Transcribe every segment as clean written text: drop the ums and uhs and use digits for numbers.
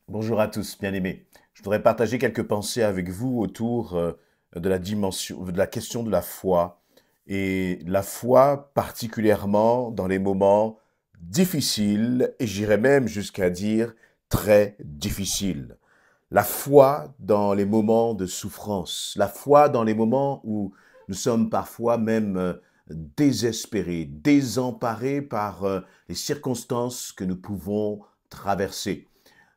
Bonjour à tous, bien-aimés. Je voudrais partager quelques pensées avec vous autour de la dimension, de la question de la foi. Et la foi particulièrement dans les moments difficiles, et j'irais même jusqu'à dire très difficiles. La foi dans les moments de souffrance, la foi dans les moments où nous sommes parfois même désespérés, désemparés par les circonstances que nous pouvons traverser.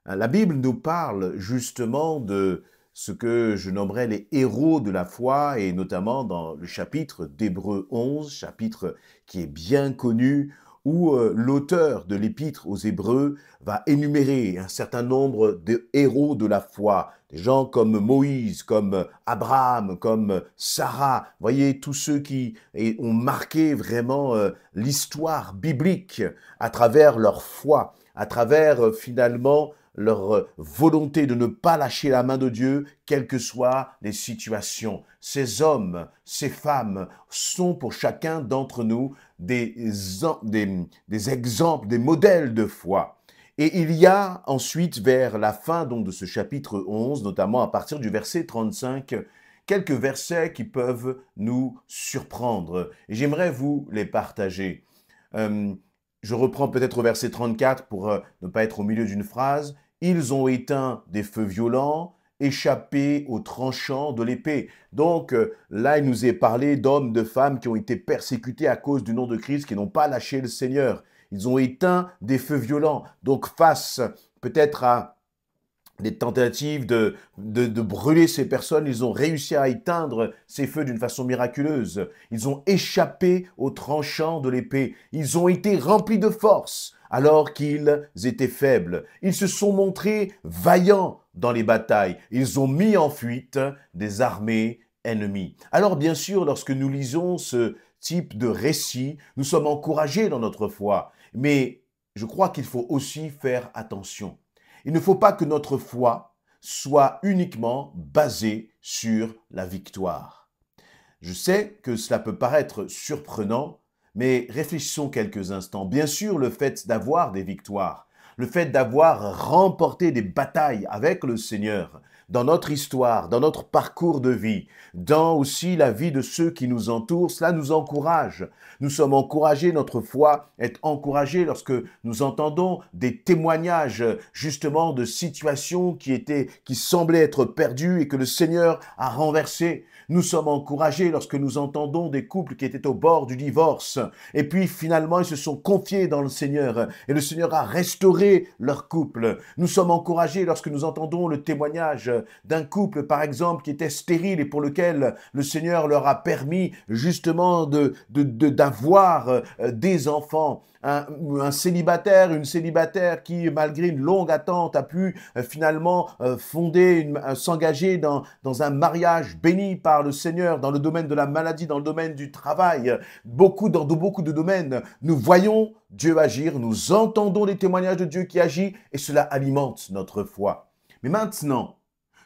La Bible nous parle justement de ce que je nommerais les héros de la foi, et notamment dans le chapitre d'Hébreux 11, chapitre qui est bien connu, où l'auteur de l'épître aux Hébreux va énumérer un certain nombre de héros de la foi, des gens comme Moïse, comme Abraham, comme Sarah, voyez, tous ceux qui ont marqué vraiment l'histoire biblique à travers leur foi, à travers finalement leur volonté de ne pas lâcher la main de Dieu, quelles que soient les situations. Ces hommes, ces femmes sont pour chacun d'entre nous des exemples, des modèles de foi. Et il y a ensuite, vers la fin donc, de ce chapitre 11, notamment à partir du verset 35, quelques versets qui peuvent nous surprendre. Et j'aimerais vous les partager. Euh, je reprends peut-être au verset 34 pour ne pas être au milieu d'une phrase. Ils ont éteint des feux violents, échappé aux tranchants de l'épée. Donc là, il nous est parlé d'hommes, de femmes qui ont été persécutés à cause du nom de Christ, qui n'ont pas lâché le Seigneur. Ils ont éteint des feux violents. Donc face peut-être à des tentatives de brûler ces personnes, ils ont réussi à éteindre ces feux d'une façon miraculeuse. Ils ont échappé aux tranchants de l'épée. Ils ont été remplis de force alors qu'ils étaient faibles. Ils se sont montrés vaillants dans les batailles. Ils ont mis en fuite des armées ennemies. Alors bien sûr, lorsque nous lisons ce type de récit, nous sommes encouragés dans notre foi. Mais je crois qu'il faut aussi faire attention. Il ne faut pas que notre foi soit uniquement basée sur la victoire. Je sais que cela peut paraître surprenant, mais réfléchissons quelques instants. Bien sûr, le fait d'avoir des victoires, le fait d'avoir remporté des batailles avec le Seigneur dans notre histoire, dans notre parcours de vie, dans aussi la vie de ceux qui nous entourent, cela nous encourage. Nous sommes encouragés, notre foi est encouragée lorsque nous entendons des témoignages justement de situations qui semblaient être perdues et que le Seigneur a renversées. Nous sommes encouragés lorsque nous entendons des couples qui étaient au bord du divorce et puis finalement ils se sont confiés dans le Seigneur et le Seigneur a restauré leur couple. Nous sommes encouragés lorsque nous entendons le témoignage d'un couple par exemple qui était stérile et pour lequel le Seigneur leur a permis justement d'avoir des enfants. Un célibataire, une célibataire qui, malgré une longue attente, a pu finalement s'engager dans un mariage béni par le Seigneur, dans le domaine de la maladie, dans le domaine du travail, dans beaucoup de domaines. Nous voyons Dieu agir, nous entendons les témoignages de Dieu qui agit et cela alimente notre foi. Mais maintenant,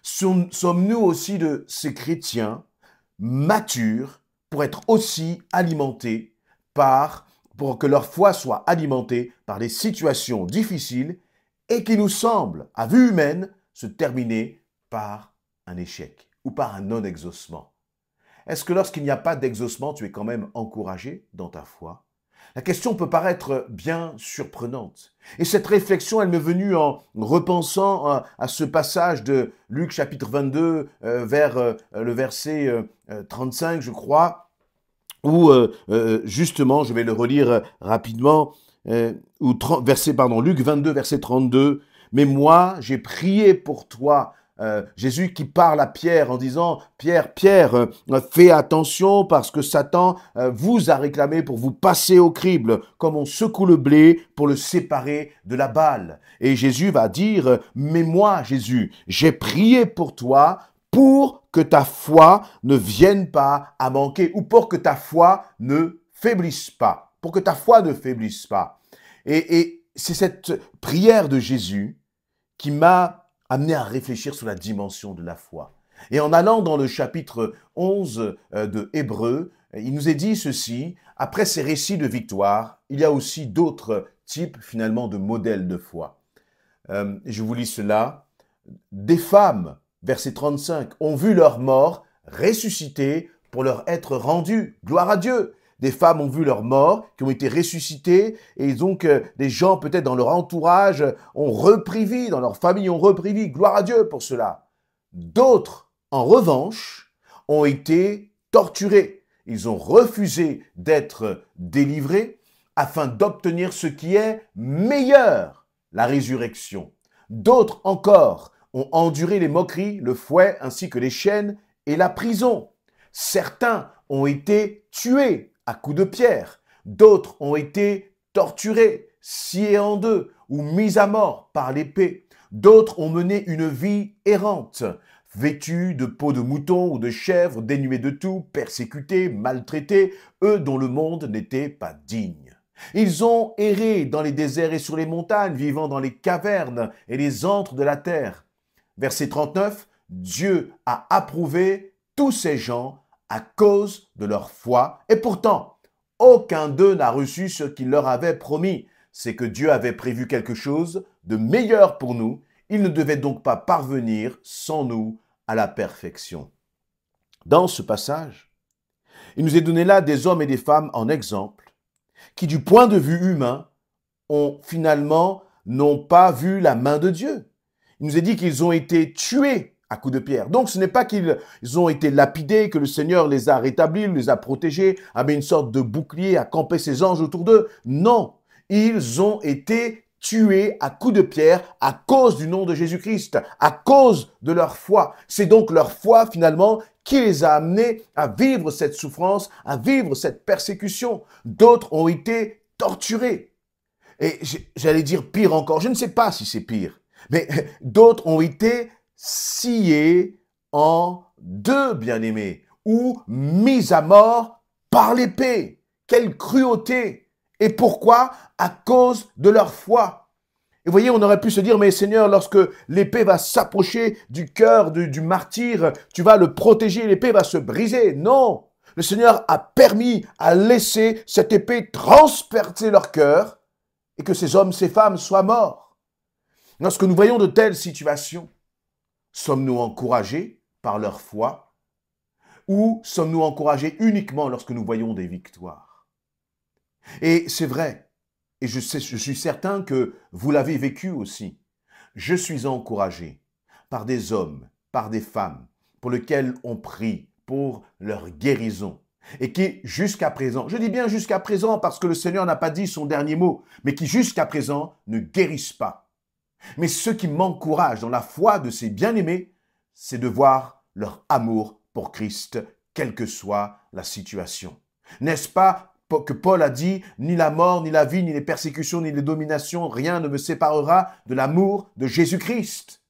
sommes-nous aussi de ces chrétiens matures pour être aussi alimentés pour que leur foi soit alimentée par des situations difficiles et qui nous semblent, à vue humaine, se terminer par un échec ou par un non-exaucement. Est-ce que lorsqu'il n'y a pas d'exaucement, tu es quand même encouragé dans ta foi? La question peut paraître bien surprenante. Et cette réflexion, elle m'est venue en repensant à ce passage de Luc chapitre 22 vers le verset 35, je crois, où justement, je vais le relire rapidement, Luc 22, verset 32, mais moi, j'ai prié pour toi. Jésus qui parle à Pierre en disant, Pierre, fais attention parce que Satan vous a réclamé pour vous passer au crible, comme on secoue le blé pour le séparer de la balle. Et Jésus va dire, mais moi, Jésus, j'ai prié pour toi pour que ta foi ne vienne pas à manquer ou pour que ta foi ne faiblisse pas. Pour que ta foi ne faiblisse pas. Et c'est cette prière de Jésus qui m'a amené à réfléchir sur la dimension de la foi. Et en allant dans le chapitre 11 de Hébreux, il nous est dit ceci, après ces récits de victoire, il y a aussi d'autres types finalement de modèles de foi. Je vous lis cela. Des femmes, verset 35, ont vu leur mort ressusciter pour leur être rendue. Gloire à Dieu. Des femmes ont vu leur mort, qui ont été ressuscitées, et donc des gens peut-être dans leur entourage ont repris vie, dans leur famille ont repris vie. Gloire à Dieu pour cela. D'autres, en revanche, ont été torturés. Ils ont refusé d'être délivrés afin d'obtenir ce qui est meilleur, la résurrection. D'autres encore ont enduré les moqueries, le fouet, ainsi que les chaînes et la prison. Certains ont été tués à coups de pierre. D'autres ont été torturés, sciés en deux ou mis à mort par l'épée. D'autres ont mené une vie errante, vêtus de peaux de mouton ou de chèvre, dénués de tout, persécutés, maltraités, eux dont le monde n'était pas digne. Ils ont erré dans les déserts et sur les montagnes, vivant dans les cavernes et les antres de la terre. Verset 39, Dieu a approuvé tous ces gens à cause de leur foi, et pourtant, aucun d'eux n'a reçu ce qu'il leur avait promis. C'est que Dieu avait prévu quelque chose de meilleur pour nous. Il ne devait donc pas parvenir sans nous à la perfection. Dans ce passage, il nous est donné là des hommes et des femmes en exemple qui, du point de vue humain, n'ont pas vu la main de Dieu. Il nous est dit qu'ils ont été tués à coups de pierre. Donc ce n'est pas qu'ils ont été lapidés, que le Seigneur les a rétablis, les a protégés, a mis une sorte de bouclier, a campé ses anges autour d'eux. Non, ils ont été tués à coups de pierre à cause du nom de Jésus-Christ, à cause de leur foi. C'est donc leur foi finalement qui les a amenés à vivre cette souffrance, à vivre cette persécution. D'autres ont été torturés. Et j'allais dire pire encore, je ne sais pas si c'est pire, mais d'autres ont été sciés en deux, bien-aimés, ou mis à mort par l'épée. Quelle cruauté! Et pourquoi? À cause de leur foi. Et vous voyez, on aurait pu se dire, mais Seigneur, lorsque l'épée va s'approcher du cœur du martyr, tu vas le protéger, l'épée va se briser. Non! Le Seigneur a laissé cette épée transpercer leur cœur et que ces hommes, ces femmes soient morts. Lorsque nous voyons de telles situations, sommes-nous encouragés par leur foi ou sommes-nous encouragés uniquement lorsque nous voyons des victoires? Et c'est vrai, et je suis certain que vous l'avez vécu aussi. Je suis encouragé par des hommes, par des femmes, pour lesquels on prie pour leur guérison. Et qui, jusqu'à présent, je dis bien jusqu'à présent parce que le Seigneur n'a pas dit son dernier mot, mais qui, jusqu'à présent, ne guérissent pas. Mais ce qui m'encourage dans la foi de ces bien-aimés, c'est de voir leur amour pour Christ, quelle que soit la situation. N'est-ce pas que Paul a dit, ni la mort, ni la vie, ni les persécutions, ni les dominations, rien ne me séparera de l'amour de Jésus-Christ.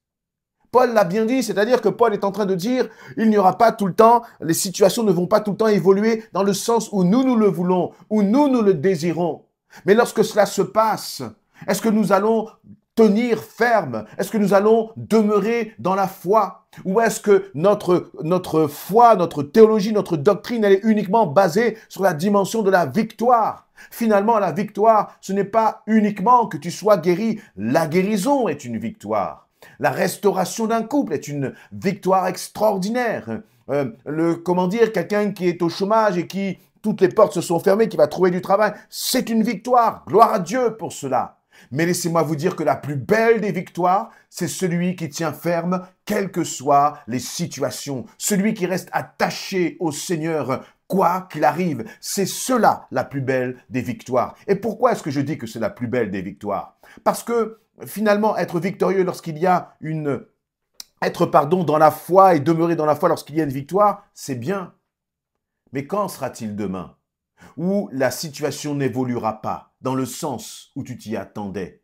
Paul l'a bien dit, c'est-à-dire que Paul est en train de dire, il n'y aura pas tout le temps, les situations ne vont pas tout le temps évoluer dans le sens où nous le voulons, où nous le désirons. Mais lorsque cela se passe, est-ce que nous allons tenir ferme? Est-ce que nous allons demeurer dans la foi? Ou est-ce que notre foi, notre théologie, notre doctrine, elle est uniquement basée sur la dimension de la victoire? Finalement, la victoire, ce n'est pas uniquement que tu sois guéri. La guérison est une victoire. La restauration d'un couple est une victoire extraordinaire. Quelqu'un qui est au chômage et qui, toutes les portes se sont fermées, qui va trouver du travail, c'est une victoire. Gloire à Dieu pour cela. Mais laissez-moi vous dire que la plus belle des victoires, c'est celui qui tient ferme, quelles que soient les situations. Celui qui reste attaché au Seigneur, quoi qu'il arrive. C'est cela la plus belle des victoires. Et pourquoi est-ce que je dis que c'est la plus belle des victoires? Parce que finalement, être victorieux lorsqu'il y a dans la foi et demeurer dans la foi lorsqu'il y a une victoire, c'est bien. Mais quand sera-t-il demain où la situation n'évoluera pas dans le sens où tu t'y attendais?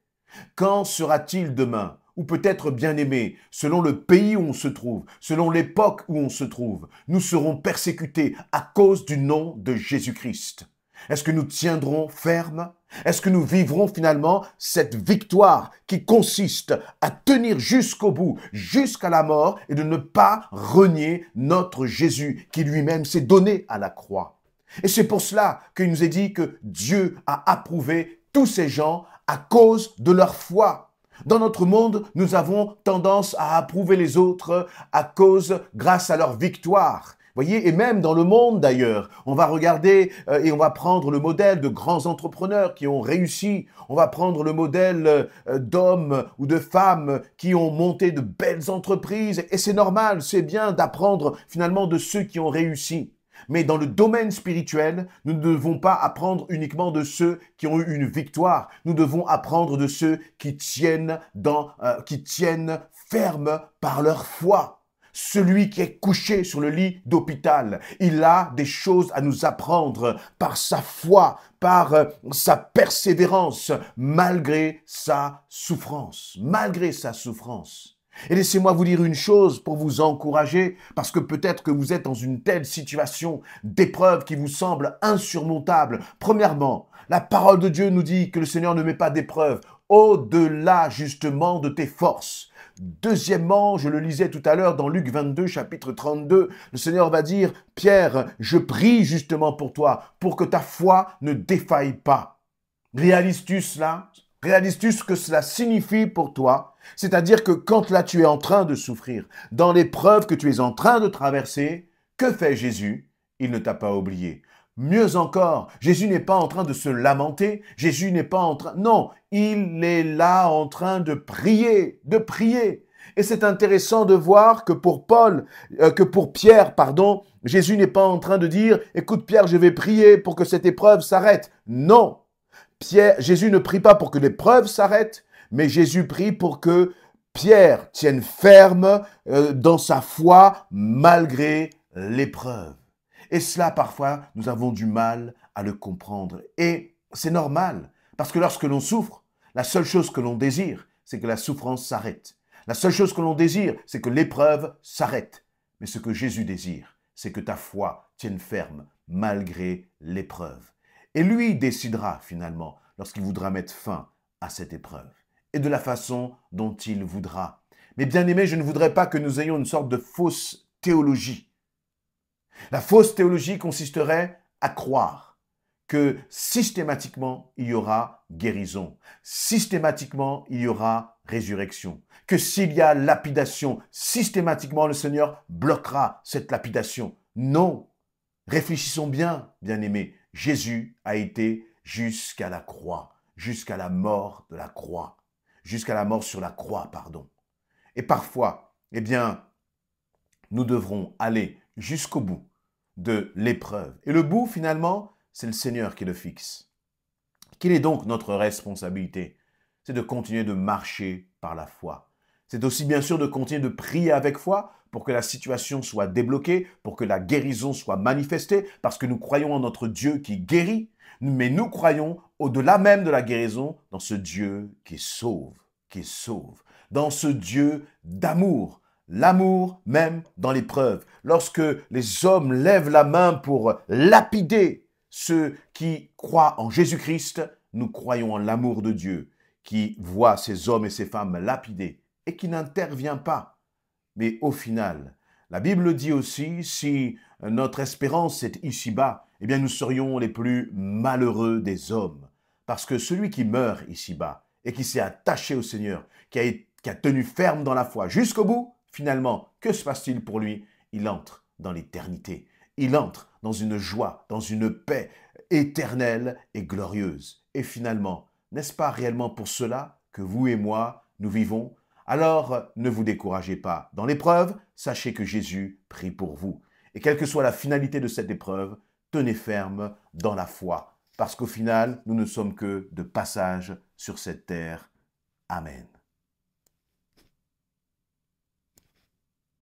Quand sera-t-il demain ou peut-être bien-aimé, selon le pays où on se trouve, selon l'époque où on se trouve, nous serons persécutés à cause du nom de Jésus-Christ? Est-ce que nous tiendrons ferme? Est-ce que nous vivrons finalement cette victoire qui consiste à tenir jusqu'au bout, jusqu'à la mort et de ne pas renier notre Jésus qui lui-même s'est donné à la croix? Et c'est pour cela qu'il nous est dit que Dieu a approuvé tous ces gens à cause de leur foi. Dans notre monde, nous avons tendance à approuver les autres grâce à leur victoire. Voyez, et même dans le monde d'ailleurs, on va regarder et on va prendre le modèle de grands entrepreneurs qui ont réussi. On va prendre le modèle d'hommes ou de femmes qui ont monté de belles entreprises. Et c'est normal, c'est bien d'apprendre finalement de ceux qui ont réussi. Mais dans le domaine spirituel, nous ne devons pas apprendre uniquement de ceux qui ont eu une victoire. Nous devons apprendre de ceux qui tiennent ferme par leur foi. Celui qui est couché sur le lit d'hôpital, il a des choses à nous apprendre par sa foi, par sa persévérance, malgré sa souffrance. Malgré sa souffrance. Et laissez-moi vous dire une chose pour vous encourager, parce que peut-être que vous êtes dans une telle situation d'épreuve qui vous semble insurmontable. Premièrement, la parole de Dieu nous dit que le Seigneur ne met pas d'épreuve au-delà justement de tes forces. Deuxièmement, je le lisais tout à l'heure dans Luc 22, chapitre 32, le Seigneur va dire, « Pierre, je prie justement pour toi, pour que ta foi ne défaille pas. » Réalises-tu cela? Réalises-tu ce que cela signifie pour toi? C'est-à-dire que quand là tu es en train de souffrir, dans l'épreuve que tu es en train de traverser, que fait Jésus? Il ne t'a pas oublié. Mieux encore, Jésus n'est pas en train de se lamenter, Jésus n'est pas en train... Non, il est là en train de prier, de prier. Et c'est intéressant de voir que pour Pierre, Jésus n'est pas en train de dire « Écoute Pierre, je vais prier pour que cette épreuve s'arrête. » Non, Jésus ne prie pas pour que l'épreuve s'arrête, mais Jésus prie pour que Pierre tienne ferme dans sa foi malgré l'épreuve. Et cela, parfois, nous avons du mal à le comprendre. Et c'est normal, parce que lorsque l'on souffre, la seule chose que l'on désire, c'est que la souffrance s'arrête. La seule chose que l'on désire, c'est que l'épreuve s'arrête. Mais ce que Jésus désire, c'est que ta foi tienne ferme malgré l'épreuve. Et lui décidera finalement, lorsqu'il voudra mettre fin à cette épreuve, et de la façon dont il voudra. Mais bien aimés, je ne voudrais pas que nous ayons une sorte de fausse théologie. La fausse théologie consisterait à croire que systématiquement, il y aura guérison. Systématiquement, il y aura résurrection. Que s'il y a lapidation, systématiquement, le Seigneur bloquera cette lapidation. Non. Réfléchissons bien, bien-aimés. Jésus a été jusqu'à la croix, jusqu'à la mort de la croix, jusqu'à la mort sur la croix, pardon. Et parfois, eh bien, nous devrons aller jusqu'au bout de l'épreuve. Et le bout, finalement, c'est le Seigneur qui le fixe. Quelle est donc notre responsabilité? C'est de continuer de marcher par la foi. C'est aussi bien sûr de continuer de prier avec foi pour que la situation soit débloquée, pour que la guérison soit manifestée, parce que nous croyons en notre Dieu qui guérit, mais nous croyons au-delà même de la guérison dans ce Dieu qui sauve, dans ce Dieu d'amour. L'amour même dans l'épreuve. Lorsque les hommes lèvent la main pour lapider ceux qui croient en Jésus-Christ, nous croyons en l'amour de Dieu qui voit ces hommes et ces femmes lapidés et qui n'intervient pas. Mais au final, la Bible dit aussi, si notre espérance est ici-bas, eh bien nous serions les plus malheureux des hommes. Parce que celui qui meurt ici-bas et qui s'est attaché au Seigneur, qui a tenu ferme dans la foi jusqu'au bout, finalement, que se passe-t-il pour lui? Il entre dans l'éternité. Il entre dans une joie, dans une paix éternelle et glorieuse. Et finalement, n'est-ce pas réellement pour cela que vous et moi, nous vivons? Alors, ne vous découragez pas. Dans l'épreuve, sachez que Jésus prie pour vous. Et quelle que soit la finalité de cette épreuve, tenez ferme dans la foi. Parce qu'au final, nous ne sommes que de passage sur cette terre. Amen.